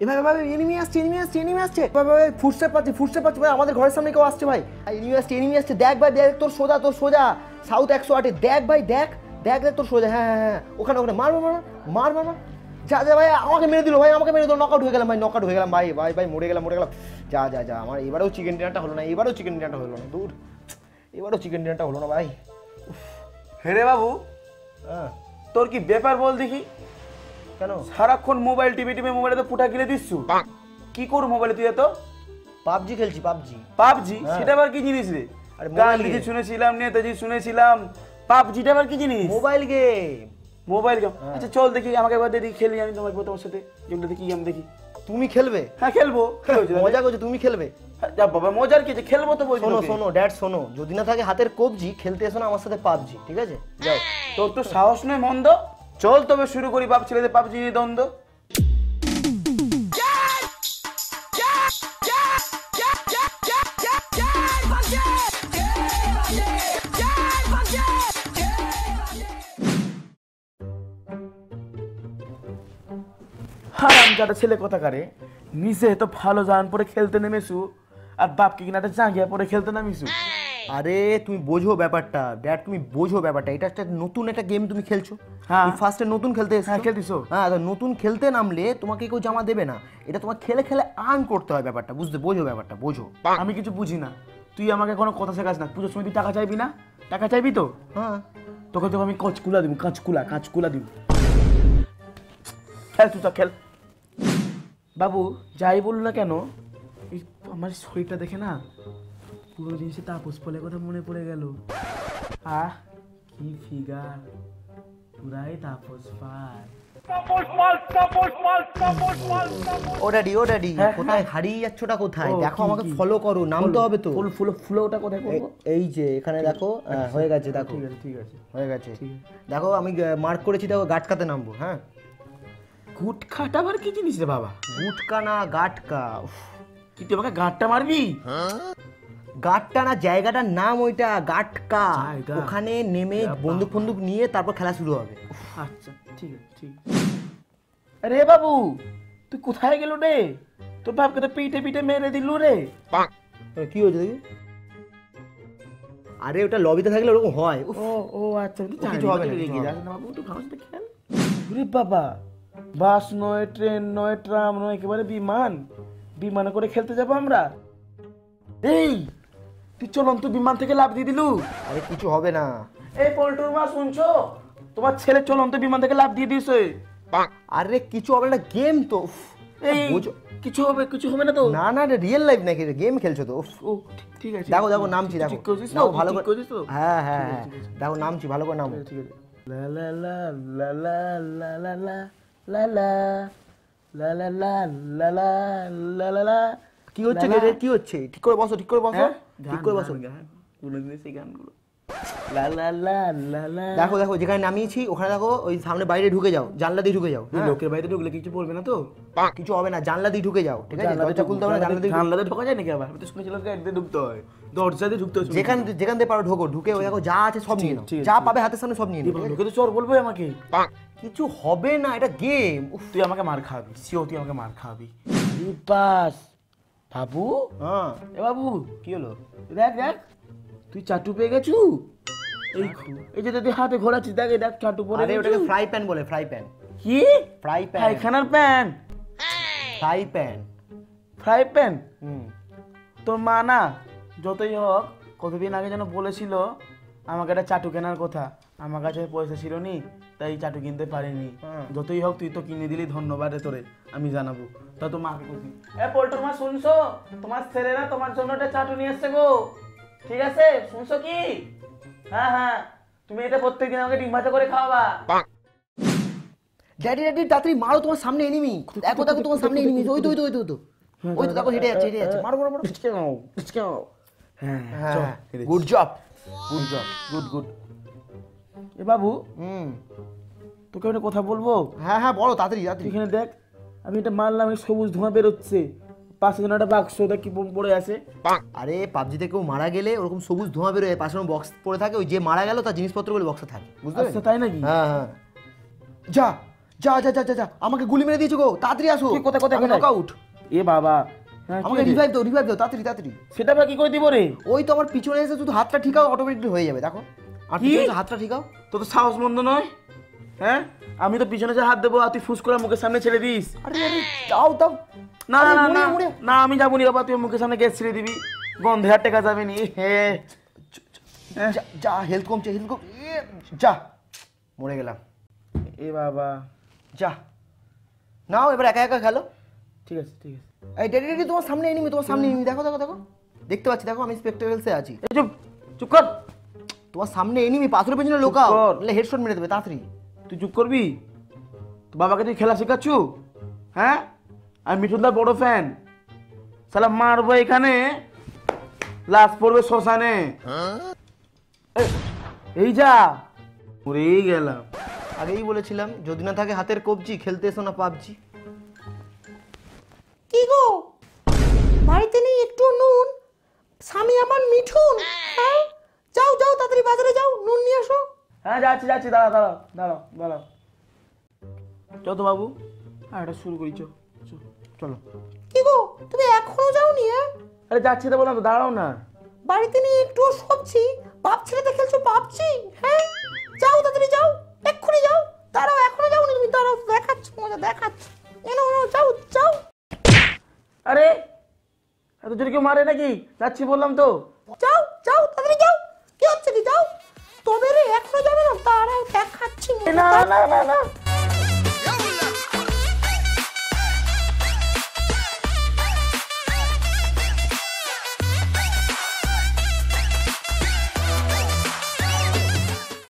ভাই ভাই এনিমি আসছে ভাই ফুটস্টেপ পাচ্ছি ভাই আমাদের ঘরের সামনে কেউ আসছে ভাই এনিমি আসছে দেখ ভাই দেখ তোর সোজা সাউথ 108 দেখ ভাই দেখ তোর সোজা হ্যাঁ ওখানে মার যা ভাই আমাকে মেরে দিল নকআউট হয়ে গেলাম ভাই মরে গেলাম যা আমার এবারেও চিকেন ডিনারটা হলো না দূর এবারেও চিকেন ডিনারটা হলো না ভাই। হেরে বাবু হ্যাঁ তোর কি ব্যাপার বল দেখি? কেন সারাক্ষণ মোবাইল টিভি মোবাইলে তো ফুটা কিনে দিচ্ছু, কি করু মোবাইলে তুই? এত পাবজি খেলছি পাবজি সেটা আবার কি জিনিস রে? আরে গান দিকে শুনেছিলাম, নেতাজি শুনেছিলাম, পাবজিটা আবার কি জিনিস? Mobile game. আচ্ছা চল দেখি, আমাকে এবার দেখি খেলি আমি তোমার সাথে। যেগুলো দেখি গেম দেখি। তুমি খেলবে? হ্যাঁ খেলবো। মজা করছো, তুমি খেলবে? যা বাবা মজার কি, খেলবো তো বলছি। শোনো ড্যাড শোনো, যদি না থাকে হাতের কবজি খেলতে এসো না আমার সাথে পাবজি, ঠিক আছে? যাও। তোর তো সাহস নয় মন্দ, চল তবে শুরু করি বাপ ছেলেদের পাবজি নিয়ে দ্বন্দ্ব। হারামজাদা ছেলে কোথাকারে, নিচে তো ভালো জান পরে খেলতে নেমেছু আর বাপকে কিনা একটা জাঙ্গিয়া পরে খেলতে নামিছু। আরে তুমি বোঝো ব্যাপারটা ড্যাড, তুমি বোঝো ব্যাপারটা। এটা একটা নতুন একটা গেম তুমি খেলছো। হ্যাঁ ফার্স্টে নতুন খেলতে এসেছো। হ্যাঁ খেলতিছো। হ্যাঁ তো নতুন খেলতে নামলে তোমাকে কেউ জামা দেবে না, এটা তোমার খেলে আর্ন করতে হয় ব্যাপারটা, বোঝো ব্যাপারটা বোঝো। আমি কিছু বুঝি না, তুই আমাকে কোনো কথা শেখাস না। পুজোর সময় তুই টাকা চাইবি না? টাকা চাইবি তো? হ্যাঁ তোকে আমি কাঁচকুলা দিব, কাঁচকুলা দিব। খেল তুই তো খেল। বাবু যাই বলল না কেন, আমার শরীরটা দেখে না পুরো জিনিসে তাপস ফলের কথা মনে পড়ে গেল। আহ কি ফিগার, পুরাই তাপস পাল। ও ড্যাডি কোথায় হারিয়ে যাচ্ছোটা কোথায়? দেখো আমাকে কি? ফলো করো, নামতে হবে তো। ফুলটা কোথায় করবো? এই যে এখানে দেখো, হয়ে গেছে দেখো। ঠিক আছে হয়ে গেছে। দেখো আমি মার্ক করেছি, দেখো গাটকাতে নামবো। হ্যাঁ গুটখাটা আবার কি জিনিস রে বাবা? গুটকা না গাটকা। কি তুই আমাকে গাঁটটা মারবি? গাটটা না, জায়গাটার নাম ওইটা গাটকা। জায়গা। ওখানে নেমে বন্দুক নিয়ে তারপর খেলা শুরু হবে। আচ্ছা ঠিক আছে। আরে বাবু তুই কোথায় গেল রে? তোর বাপকে তো পিঠে মেরে দিল রে। কি হয়েছে দেখি? আরে ওটা লবিতে থাকলে ওরকম হয়। ও আচ্ছা কিছু হবে না, বাবু তুই খাওয়া সাথে খেল। রে বাবা, বাস নয়, ট্রেন নয়, ট্রাম নয়, একেবারে বিমানে করে খেলতে যাবো আমরা। এই তুই চলন্ত বিমান থেকে লাফ দিয়ে দিলু। আরে কিছু হবে না। এই পল্টুর মা শুনছো, তোমার ছেলে চলন্ত বিমান থেকে লাফ দিয়ে দিয়েছে। আরে কিছু হবে না, গেম তো। এই কিছু হবে না তো? না রিয়েল লাইফ নাকি, গেম খেলছো তো। ও ঠিক আছে। দেখো নামছি, দেখো ভালো করে। হ্যাঁ দেখো নামছি, ভালো করে নামো। ঠিক আছে। লা লা লা লা লা লা লা লা লা লা লা লা লা লা লা লা লা। কি হচ্ছে রে? কি হচ্ছে? ঠিক করে বসো। ঠিক করে বসো। কোন জিনিস এই গানগুলো। লা লা লা লা লা। দেখো যেখানে নামিয়েছি ওখানে দেখো, ওই সামনে বাইরে ঢুকে যাও, জানলা দিয়ে ঢুকে যাও। লোকের বাড়িতে ঢুকলে কিছু পড়বে না তো? কিছু হবে না, জানলা দিয়ে ঢুকে যাও, ঠিক আছে? দরজা খুলতে হবে না, জানলা দিয়ে ঢোকা যায় নাকি? আবার আমি তো শুনেছিলাম গেট দিয়ে ঢুকতে হয়, দরজা দিয়ে ঢুকতে হয়। যেখান দিয়ে পারো ঢুকে ওই দেখো যা আছে সব নিয়ে নাও, যা পাবে হাতের সামনে সব নিয়ে নাও। ঢুকে তো চোর বলবে আমাকে। কিছু হবে না, এটা গেম। তুই আমাকে মার খাবি, তুই আমাকে মার খাবি। বাস বাবু। হ্যাঁ এ বাবু কি হলো? দেখ তুই চাটু পেয়ে গেছু। এই যে তুই হাতে ঘোরাচ্ছিস, দেখ চাটু পরে। আরে ওটাকে ফ্রাই প্যান বলে। Fry pan. কি? Fry pan. পায়খানার প্যান। Fry pan. তোর মা না যতই হোক কতদিন আগে যেন বলেছিল আমাকে একটা চাটু কেনার কথা, আমার কাছে পয়সা ছিল নি তাই চাটু কিনতে পারিনি। যতই হোক তুই তো কিনে দিলি, ধন্যবাদ রে তোরে আমি জানাবো। তা তো মাকে বলছি, এ পল্টু মা শুনছো, তোমার ছেলেরা তোমার জন্য একটা চাটু নিয়ে এসছে গো, ঠিক আছে? শুনছো কি? হ্যাঁ তুমি এটা প্রত্যেকদিন আমাকে ডিম ভাজা করে খাওয়াবা। ড্যাডি তাড়াতাড়ি মারো, তোমার সামনে এনিমি। দেখো তোমার সামনে এনিমি। ওই তো দেখো হেঁটে যাচ্ছে। মারো। হ্যাঁ গুড জব। গুড। এ বাবু তোকে একটা কথা বলবো। হ্যাঁ বলো তাড়াতাড়ি। এখানে দেখ, আমি এটা মারলাম, এই সবুজ ধোঁয়া বেরোচ্ছে, পাশে যেন একটা বাক্স দেখ কি পড়ে আছে। আরে পাবজিতে কেউ মারা গেলে ওরকম সবুজ ধোঁয়া বেরোয়, পাশে বক্স পড়ে থাকে, ওই যে মারা গেল তার জিনিসপত্রগুলো বক্সে থাকে, বুঝতে পারছো? তাই নাকি? হ্যাঁ যা যা যা যা যা যা, আমাকে গুলি মেরে দিয়েছো গো, তাড়াতাড়ি আসো। কি, কোথায়, কোথায়, আমি কোথায়? নকআউট। এ বাবা, হ্যাঁ, কি আমাকে হয়েছে? রিভাইভ দাও তাড়াতাড়ি তাড়াতাড়ি। সেটা আবার কি করে দিব রে? ওই তো আমার পিছনে এসে শুধু হাতটা ঠিকাও, অটোমেটিক হয়ে যাবে, দেখো। আর কি? পিছনে এসে হাতটা ঠিকাও। তোর তো সাহস মন্দ নয়, হ্যাঁ? আমি তো পিছনে যে হাত দেবো আর তুই ফুস করে মুখের সামনে ছেড়ে দিস। আরে আরে দাও দাও। না আরে না মুড়ে, না মুড়ে। না, আমি যাবো নি বাবা, তুই মুখের সামনে গ্যাস ছেড়ে দিবি, গন্ধে আর টেকা যাবে নি। হে যা যা, হেলথ কমছে, হেলথ কম। যা, মরে গেলাম। এ বাবা, যা নাও, এবার একা একা খেলো। ঠিক আছে ঠিক আছে। এই ডেডি ডেডি, তোমার সামনে এনিমি, তোমার সামনে এনিমি, দেখো দেখো দেখো, দেখতে পাচ্ছি, দেখো আমি স্পেক্টেকলসে আছি। এই চুপ, চুপ কর। তোমার সামনে এনিমি, পাথরের পেছনে লোকাও, কর। নাহলে হেডশট মেরে দেবে তাড়াতাড়ি। তুই চুপ করবি? তো বাবাকে তুই খেলা শেখাচ্ছু, হ্যাঁ? আমি মিঠুনদার বড় ফ্যান, সালা মারবো এখানে, লাশ পড়বে শ্মশানে। এই যা, মরেই গেলাম। আগেই বলেছিলাম যদি না থাকে হাতের কবজি, খেলতে এসো না পাবজি। কি গো, বাড়িতে নেই একটু নুন? স্বামী আমার মিঠুন, হ্যাঁ? যাও যাও তাড়াতাড়ি বাজারে যাও, নুন নিয়ে আসো। হ্যাঁ যাচ্ছি যাচ্ছি, দাঁড়াও দাঁড়াও দাঁড়াও দাঁড়াও। চল তো বাবু, আর এটা শুরু করি, চলো। কি গো, তুমি এখনো যাওনি? হ্যাঁ, আরে যাচ্ছি তো বললাম তো, দাঁড়াও না। বাড়িতে নেই একটু সবজি, বাপ ছেলেতে খেলছো পাবজি, হ্যাঁ? যাও তাড়াতাড়ি যাও, এক্ষুনি যাও। দাঁড়াও, এখনো যাওনি তুমি, দাঁড়াও, দেখাচ্ছ মজা, দেখাচ্ছ। এনো এনো, যাও যাও। আরে এত জোরে কেউ মারে নাকি? যাচ্ছি বললাম তো। যাও যাও তাড়াতাড়ি যাও, কি হচ্ছে কি, যাও। তবে রে এখনো যাবে না, দাঁড়াও দেখাচ্ছি মজা। না না না না,